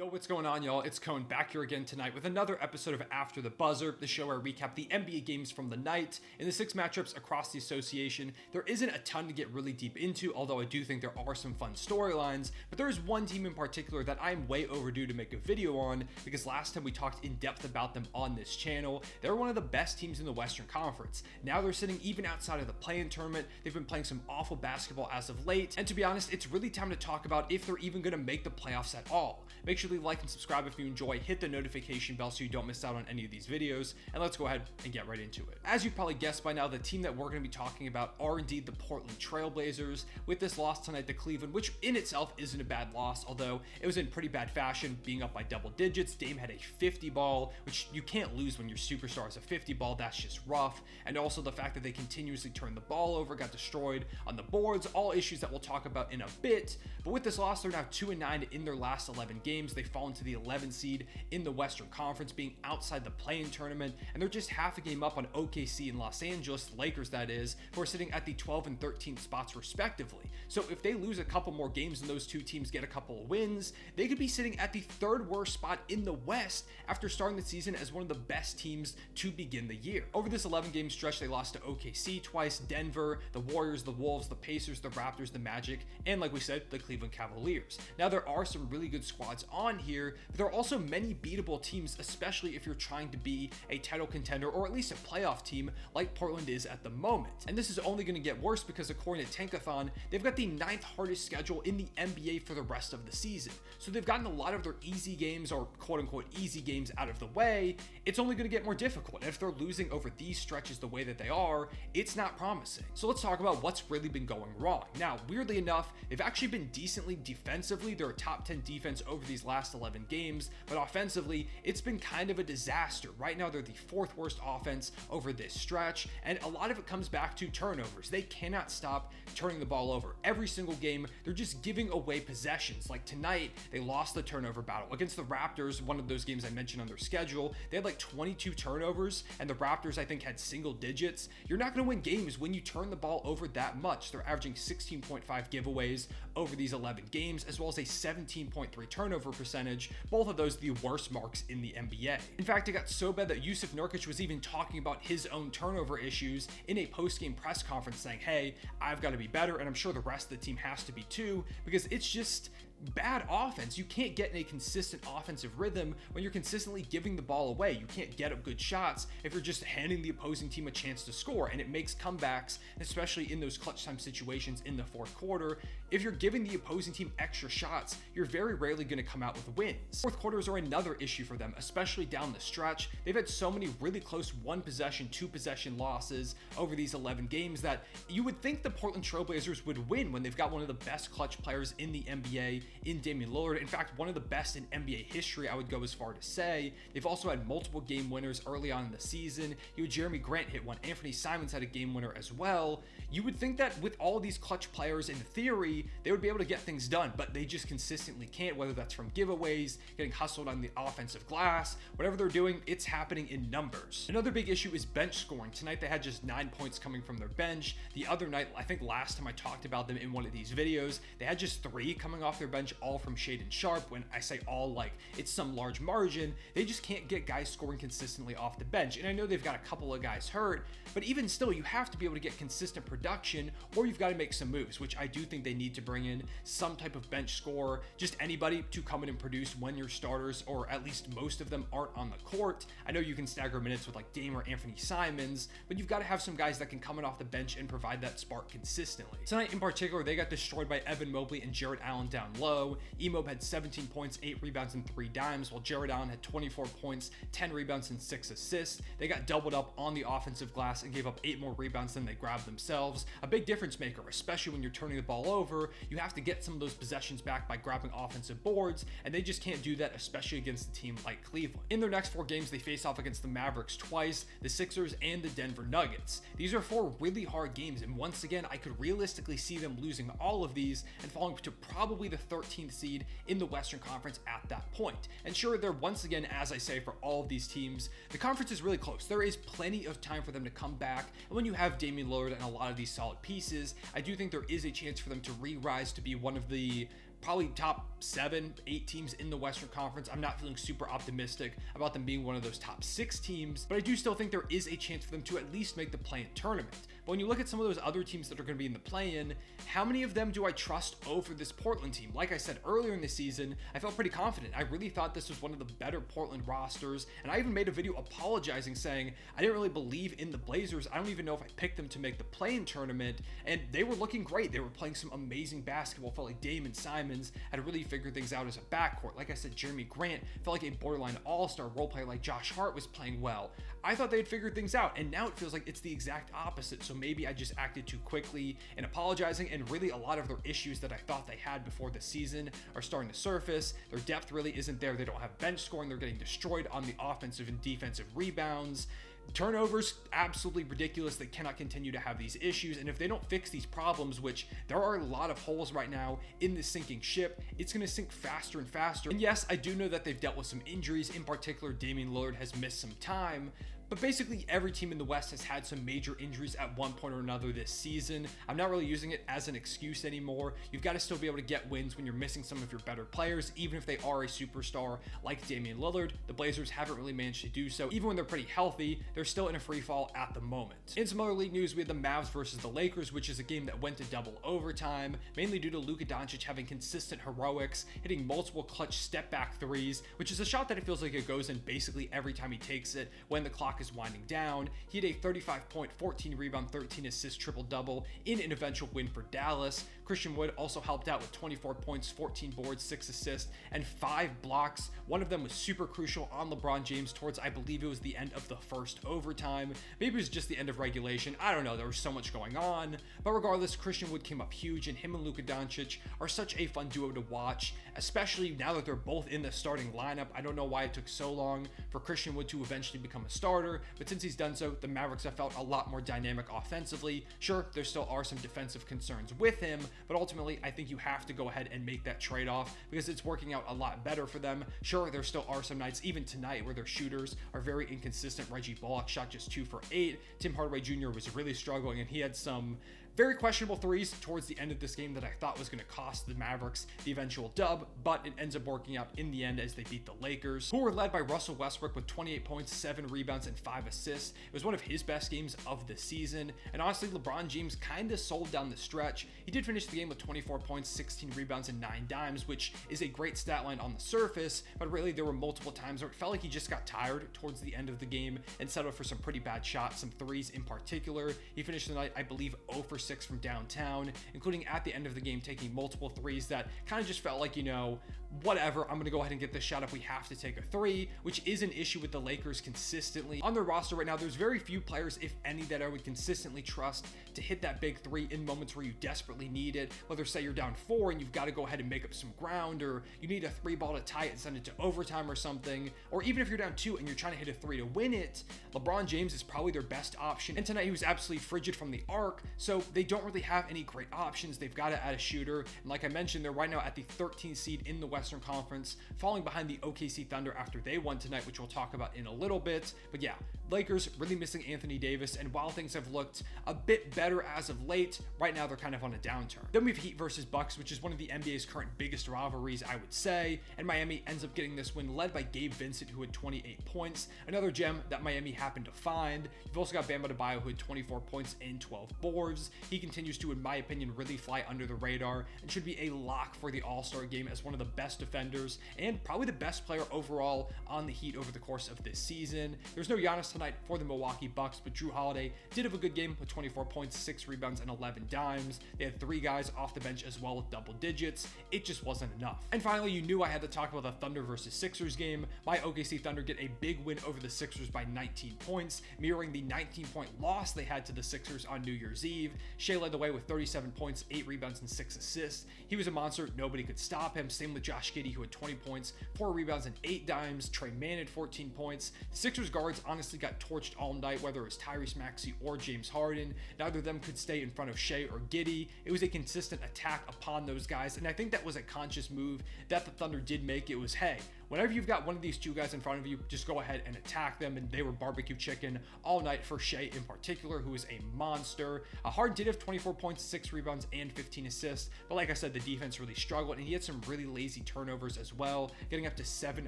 Yo, what's going on, y'all? It's Cone back here again tonight with another episode of After the Buzzer, the show where I recap the NBA games from the night and the 6 matchups across the association. There isn't a ton to get really deep into, although I do think there are some fun storylines, but there is one team in particular that I'm way overdue to make a video on because last time we talked in depth about them on this channel. They're one of the best teams in the Western Conference. Now they're sitting even outside of the play-in tournament. They've been playing some awful basketball as of late, and to be honest, it's really time to talk about if they're even going to make the playoffs at all. Make sure to like and subscribe if you enjoy, hit the notification bell so you don't miss out on any of these videos, and let's go ahead and get right into it. As you probably guessed by now, the team that we're going to be talking about are indeed the Portland Trailblazers, with this loss tonight to Cleveland, which in itself isn't a bad loss, although it was in pretty bad fashion, being up by double digits. Dame had a 50 ball, which you can't lose when your superstar is a 50 ball, that's just rough, and also the fact that they continuously turned the ball over, got destroyed on the boards, all issues that we'll talk about in a bit. But with this loss, they're now 2-9 in their last 11 games. They fall into the 11th seed in the Western Conference, being outside the play-in tournament, and they're just half a game up on OKC and Los Angeles, the Lakers that is, who are sitting at the 12th and 13th spots respectively. So if they lose a couple more games and those two teams get a couple of wins, they could be sitting at the 3rd worst spot in the West after starting the season as one of the best teams to begin the year. Over this 11-game stretch, they lost to OKC twice, Denver, the Warriors, the Wolves, the Pacers, the Raptors, the Magic, and like we said, the Cleveland Cavaliers. Now there are some really good squads on here, but there are also many beatable teams, especially if you're trying to be a title contender or at least a playoff team like Portland is at the moment. And this is only going to get worse because according to Tankathon, they've got the 9th hardest schedule in the NBA for the rest of the season. So they've gotten a lot of their easy games, or quote unquote easy games, out of the way. It's only going to get more difficult. And if they're losing over these stretches the way that they are, it's not promising. So let's talk about what's really been going wrong. Now, weirdly enough, they've actually been decently defensively. They're a top 10 defense over these last 11 games, but offensively, it's been kind of a disaster. Right now, they're the 4th worst offense over this stretch, and a lot of it comes back to turnovers. They cannot stop turning the ball over. Every single game, they're just giving away possessions. Like tonight, they lost the turnover battle. Against the Raptors, one of those games I mentioned on their schedule, they had like 22 turnovers, and the Raptors, I think, had single digits. You're not going to win games when you turn the ball over that much. They're averaging 16.5 giveaways over these 11 games, as well as a 17.3 turnover percentage. Both of those the worst marks in the NBA. In fact, it got so bad that Jusuf Nurkic was even talking about his own turnover issues in a post-game press conference, saying, hey, I've got to be better, and I'm sure the rest of the team has to be too, because it's just bad offense. You can't get in a consistent offensive rhythm when you're consistently giving the ball away. You can't get up good shots if you're just handing the opposing team a chance to score, and it makes comebacks, especially in those clutch time situations in the 4th quarter. If you're giving the opposing team extra shots, you're very rarely going to come out with wins. 4th quarters are another issue for them, especially down the stretch. They've had so many really close 1-possession, 2-possession losses over these 11 games that you would think the Portland Trailblazers would win when they've got one of the best clutch players in the NBA in Damian Lillard. In fact, one of the best in NBA history, I would go as far to say. They've also had multiple game winners early on in the season. You had Jeremy Grant hit one. Anthony Simons had a game winner as well. You would think that with all these clutch players, in theory, they would be able to get things done, but they just consistently can't, whether that's from giveaways, getting hustled on the offensive glass, whatever they're doing, it's happening in numbers. Another big issue is bench scoring. Tonight, they had just 9 points coming from their bench. The other night, I think last time I talked about them in one of these videos, they had just 3 coming off their bench, all from Shaedon Sharpe. When I say all, like it's some large margin. They just can't get guys scoring consistently off the bench. And I know they've got a couple of guys hurt, but even still, you have to be able to get consistent production, or you've got to make some moves, which I do think they need to bring in some type of bench scorer, just anybody to come in and produce when your starters, or at least most of them, aren't on the court. I know you can stagger minutes with like Dame or Anthony Simons, but you've got to have some guys that can come in off the bench and provide that spark consistently. Tonight in particular, they got destroyed by Evan Mobley and Jarrett Allen down low. Emob had 17 points, 8 rebounds, and 3 dimes, while Jarrett Allen had 24 points, 10 rebounds, and 6 assists. They got doubled up on the offensive glass and gave up 8 more rebounds than they grabbed themselves. A big difference maker, especially when you're turning the ball over. You have to get some of those possessions back by grabbing offensive boards, and they just can't do that, especially against a team like Cleveland. In their next 4 games, they face off against the Mavericks twice, the Sixers, and the Denver Nuggets. These are 4 really hard games, and once again, I could realistically see them losing all of these and falling to probably the 13th seed in the Western Conference at that point. And sure, they're once again, as I say, for all of these teams, the conference is really close. There is plenty of time for them to come back, and when you have Damian Lillard and a lot of these solid pieces, I do think there is a chance for them to re-rise to be one of the probably top 7, 8 teams in the Western Conference. I'm not feeling super optimistic about them being one of those top 6 teams, but I do still think there is a chance for them to at least make the play-in tournament. But when you look at some of those other teams that are going to be in the play-in, how many of them do I trust over this Portland team? Like I said earlier in the season, I felt pretty confident. I really thought this was one of the better Portland rosters, and I even made a video apologizing, saying I didn't really believe in the Blazers. I don't even know if I picked them to make the play-in tournament, and they were looking great. They were playing some amazing basketball. Felt like Damian and Simons had really figured things out as a backcourt. Like I said, Jeremy Grant felt like a borderline all-star role player. Like Josh Hart was playing well. I thought they had figured things out, and now it feels like it's the exact opposite. So maybe I just acted too quickly in apologizing, and really a lot of their issues that I thought they had before the season are starting to surface. Their depth really isn't there. They don't have bench scoring. They're getting destroyed on the offensive and defensive rebounds. Turnovers, absolutely ridiculous. They cannot continue to have these issues, and if they don't fix these problems, which there are a lot of holes right now in this sinking ship, it's going to sink faster and faster. And yes, I do know that they've dealt with some injuries. In particular, Damian Lillard has missed some time, but basically every team in the West has had some major injuries at one point or another this season. I'm not really using it as an excuse anymore. You've got to still be able to get wins when you're missing some of your better players, even if they are a superstar like Damian Lillard. The Blazers haven't really managed to do so. Even when they're pretty healthy, they're still in a free fall at the moment. In some other league news, we had the Mavs versus the Lakers, which is a game that went to double overtime, mainly due to Luka Doncic having consistent heroics, hitting multiple clutch step back threes, which is a shot that it feels like it goes in basically every time he takes it when the clock is winding down. He had a 35-point, 14 rebound, 13 assist triple-double in an eventual win for Dallas. Christian Wood also helped out with 24 points, 14 boards, 6 assists, and 5 blocks. One of them was super crucial on LeBron James towards, I believe it was the end of the first overtime. Maybe it was just the end of regulation. I don't know. There was so much going on. But regardless, Christian Wood came up huge, and him and Luka Doncic are such a fun duo to watch, especially now that they're both in the starting lineup. I don't know why it took so long for Christian Wood to eventually become a starter, but since he's done so, the Mavericks have felt a lot more dynamic offensively. Sure, there still are some defensive concerns with him, but ultimately, I think you have to go ahead and make that trade-off because it's working out a lot better for them. Sure, there still are some nights, even tonight, where their shooters are very inconsistent. Reggie Bullock shot just 2 for 8. Tim Hardaway Jr. was really struggling, and he had some very questionable threes towards the end of this game that I thought was going to cost the Mavericks the eventual dub, but it ends up working out in the end as they beat the Lakers, who were led by Russell Westbrook with 28 points, 7 rebounds, and 5 assists. It was one of his best games of the season, and honestly, LeBron James kind of sold down the stretch. He did finish the game with 24 points, 16 rebounds, and 9 dimes, which is a great stat line on the surface, but really there were multiple times where it felt like he just got tired towards the end of the game and settled for some pretty bad shots, some threes in particular. He finished the night, I believe, 0 for 6 from downtown, including at the end of the game taking multiple threes that kind of just felt like, you know, whatever, I'm going to go ahead and get this shot if we have to take a three, which is an issue with the Lakers consistently. On their roster right now, there's very few players, if any, that I would consistently trust to hit that big three in moments where you desperately need it, whether say you're down 4 and you've got to go ahead and make up some ground, or you need a 3-ball to tie it and send it to overtime or something, or even if you're down 2 and you're trying to hit a 3 to win it, LeBron James is probably their best option. And tonight he was absolutely frigid from the arc, so they don't really have any great options. They've got to add a shooter, and like I mentioned, they're right now at the 13th seed in the Western Conference, falling behind the OKC Thunder after they won tonight, which we'll talk about in a little bit. But yeah, Lakers really missing Anthony Davis, and while things have looked a bit better as of late, right now they're kind of on a downturn. Then we have Heat versus Bucks, which is one of the NBA's current biggest rivalries, I would say, and Miami ends up getting this win led by Gabe Vincent, who had 28 points, another gem that Miami happened to find. You've also got Bam Adebayo, who had 24 points and 12 boards. He continues to, in my opinion, really fly under the radar and should be a lock for the All-Star game as one of the best defenders and probably the best player overall on the Heat over the course of this season. There's no Giannis tonight for the Milwaukee Bucks, but Jrue Holiday did have a good game with 24 points, 6 rebounds, and 11 dimes. They had 3 guys off the bench as well with double digits. It just wasn't enough. And finally, you knew I had to talk about the Thunder versus Sixers game. My OKC Thunder get a big win over the Sixers by 19 points, mirroring the 19-point loss they had to the Sixers on New Year's Eve. Shea led the way with 37 points, 8 rebounds, and 6 assists. He was a monster. Nobody could stop him. Same with Josh Giddey, who had 20 points, 4 rebounds, and 8 dimes. Trey Mann had 14 points. The Sixers guards honestly got torched all night, whether it was Tyrese Maxey or James Harden. Neither of them could stay in front of Shea or Giddey. It was a consistent attack upon those guys, and I think that was a conscious move that the Thunder did make. It was, hey, whenever you've got one of these two guys in front of you, just go ahead and attack them. And they were barbecue chicken all night for Shea in particular, who is a monster. Harden did have 24 points, 6 rebounds, and 15 assists. But like I said, the defense really struggled, and he had some really lazy turnovers as well, getting up to 7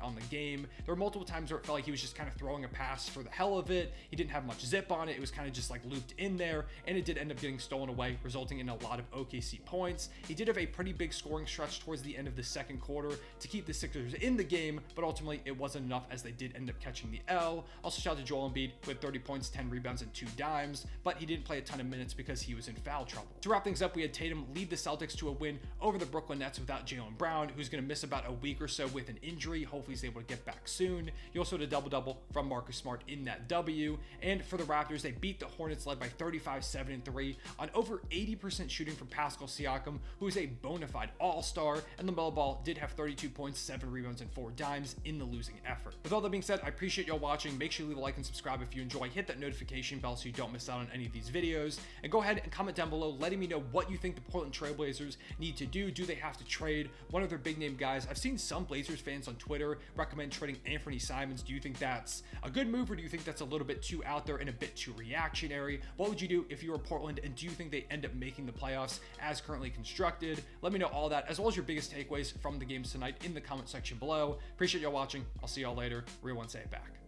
on the game. There were multiple times where it felt like he was just kind of throwing a pass for the hell of it. He didn't have much zip on it. It was kind of just like looped in there, and it did end up getting stolen away, resulting in a lot of OKC points. He did have a pretty big scoring stretch towards the end of the second quarter to keep the Sixers in the game, but ultimately it wasn't enough as they did end up catching the L. Also, shout out to Joel Embiid with 30 points, 10 rebounds, and 2 dimes, but he didn't play a ton of minutes because he was in foul trouble. To wrap things up, we had Tatum lead the Celtics to a win over the Brooklyn Nets without Jaylen Brown, who's going to miss about a week or so with an injury. Hopefully he's able to get back soon. You also had a double-double from Marcus Smart in that W. And for the Raptors, they beat the Hornets, led by 35-7-3 on over 80% shooting from Pascal Siakam, who is a bona fide all-star, and LaMelo Ball did have 32 points, 7 rebounds, and 4 dimes in the losing effort. With all that being said, I appreciate y'all watching. Make sure you leave a like and subscribe if you enjoy. Hit that notification bell so you don't miss out on any of these videos. And go ahead and comment down below letting me know what you think the Portland Trailblazers need to do. Do they have to trade one of their big name guys? I've seen some Blazers fans on Twitter recommend trading Anthony Simons. Do you think that's a good move, or do you think that's a little bit too out there and a bit too reactionary? What would you do if you were Portland, and do you think they end up making the playoffs as currently constructed? Let me know all that, as well as your biggest takeaways from the games tonight in the comment section below. Appreciate y'all watching. I'll see y'all later. Real One, say it back.